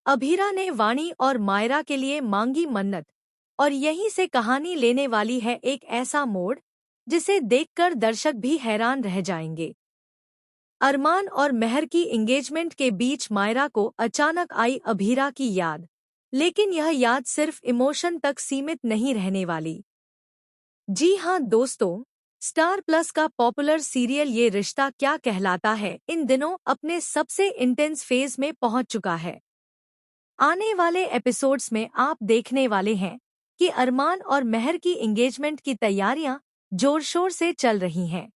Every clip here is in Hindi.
अभीरा ने वाणी और मायरा के लिए मांगी मन्नत, और यहीं से कहानी लेने वाली है एक ऐसा मोड़ जिसे देखकर दर्शक भी हैरान रह जाएंगे। अरमान और महर की एंगेजमेंट के बीच मायरा को अचानक आई अभीरा की याद, लेकिन यह याद सिर्फ इमोशन तक सीमित नहीं रहने वाली। जी हां दोस्तों, स्टार प्लस का पॉपुलर सीरियल ये रिश्ता क्या कहलाता है इन दिनों अपने सबसे इंटेंस फेज में पहुंच चुका है। आने वाले एपिसोड्स में आप देखने वाले हैं कि अरमान और महर की एंगेजमेंट की तैयारियां जोर शोर से चल रही हैं।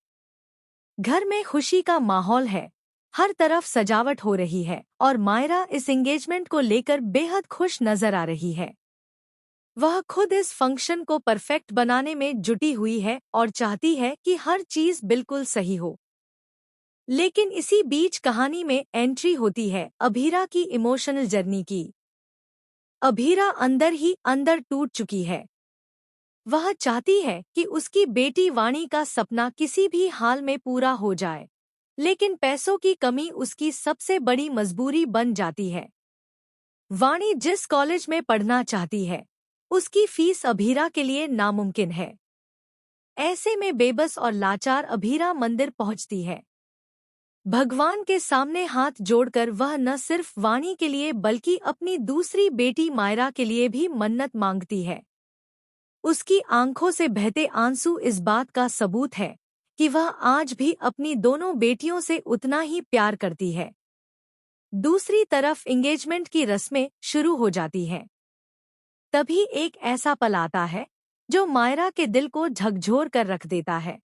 घर में खुशी का माहौल है, हर तरफ सजावट हो रही है और मायरा इस एंगेजमेंट को लेकर बेहद खुश नजर आ रही है। वह खुद इस फंक्शन को परफेक्ट बनाने में जुटी हुई है और चाहती है कि हर चीज बिल्कुल सही हो। लेकिन इसी बीच कहानी में एंट्री होती है अभीरा की इमोशनल जर्नी की। अभीरा अंदर ही अंदर टूट चुकी है। वह चाहती है कि उसकी बेटी वाणी का सपना किसी भी हाल में पूरा हो जाए, लेकिन पैसों की कमी उसकी सबसे बड़ी मजबूरी बन जाती है। वाणी जिस कॉलेज में पढ़ना चाहती है, उसकी फीस अभीरा के लिए नामुमकिन है। ऐसे में बेबस और लाचार अभीरा मंदिर पहुंचती है। भगवान के सामने हाथ जोड़कर वह न सिर्फ वाणी के लिए बल्कि अपनी दूसरी बेटी मायरा के लिए भी मन्नत मांगती है। उसकी आंखों से बहते आंसू इस बात का सबूत है कि वह आज भी अपनी दोनों बेटियों से उतना ही प्यार करती है। दूसरी तरफ एंगेजमेंट की रस्में शुरू हो जाती हैं। तभी एक ऐसा पल आता है जो मायरा के दिल को झकझोर कर रख देता है।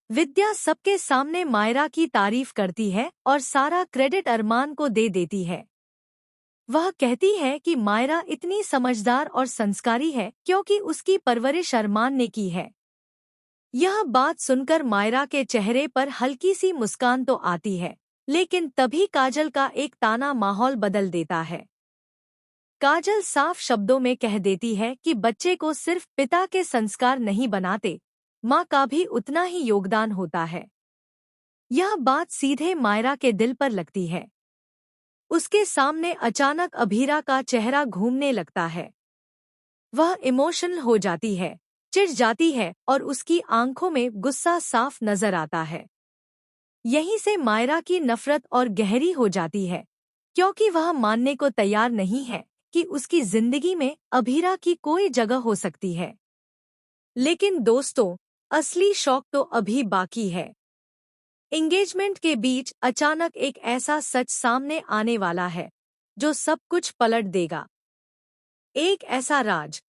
विद्या सबके सामने मायरा की तारीफ करती है और सारा क्रेडिट अरमान को दे देती है। वह कहती है कि मायरा इतनी समझदार और संस्कारी है क्योंकि उसकी परवरिश अरमान ने की है। यह बात सुनकर मायरा के चेहरे पर हल्की सी मुस्कान तो आती है, लेकिन तभी काजल का एक ताना माहौल बदल देता है। काजल साफ शब्दों में कह देती है कि बच्चे को सिर्फ पिता के संस्कार नहीं बनाते, माँ का भी उतना ही योगदान होता है। यह बात सीधे मायरा के दिल पर लगती है। उसके सामने अचानक अभीरा का चेहरा घूमने लगता है। वह इमोशनल हो जाती है, चिढ़ जाती है और उसकी आंखों में गुस्सा साफ नजर आता है। यहीं से मायरा की नफरत और गहरी हो जाती है, क्योंकि वह मानने को तैयार नहीं है कि उसकी जिंदगी में अभीरा की कोई जगह हो सकती है। लेकिन दोस्तों, असली शौक तो अभी बाकी है। एंगेजमेंट के बीच अचानक एक ऐसा सच सामने आने वाला है जो सब कुछ पलट देगा। एक ऐसा राज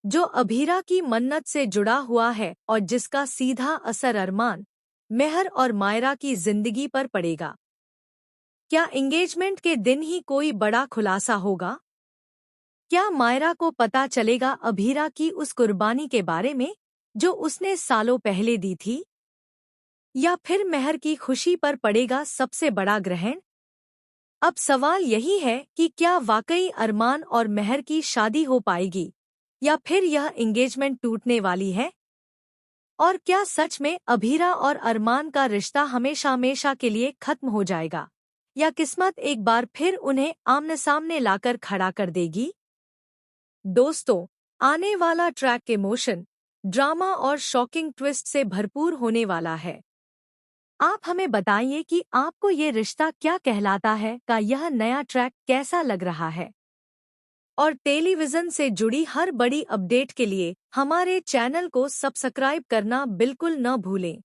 जो अभीरा की मन्नत से जुड़ा हुआ है और जिसका सीधा असर अरमान, महर और मायरा की जिंदगी पर पड़ेगा। क्या एंगेजमेंट के दिन ही कोई बड़ा खुलासा होगा? क्या मायरा को पता चलेगा अभीरा की उस कुर्बानी के बारे में जो उसने सालों पहले दी थी? या फिर महर की खुशी पर पड़ेगा सबसे बड़ा ग्रहण? अब सवाल यही है कि क्या वाकई अरमान और महर की शादी हो पाएगी या फिर यह एंगेजमेंट टूटने वाली है? और क्या सच में अभीरा और अरमान का रिश्ता हमेशा हमेशा के लिए खत्म हो जाएगा, या किस्मत एक बार फिर उन्हें आमने सामने लाकर खड़ा कर देगी? दोस्तों, आने वाला ट्रैक इमोशन, ड्रामा और शॉकिंग ट्विस्ट से भरपूर होने वाला है। आप हमें बताइए कि आपको ये रिश्ता क्या कहलाता है का यह नया ट्रैक कैसा लग रहा है। और टेलीविजन से जुड़ी हर बड़ी अपडेट के लिए हमारे चैनल को सब्सक्राइब करना बिल्कुल न भूलें।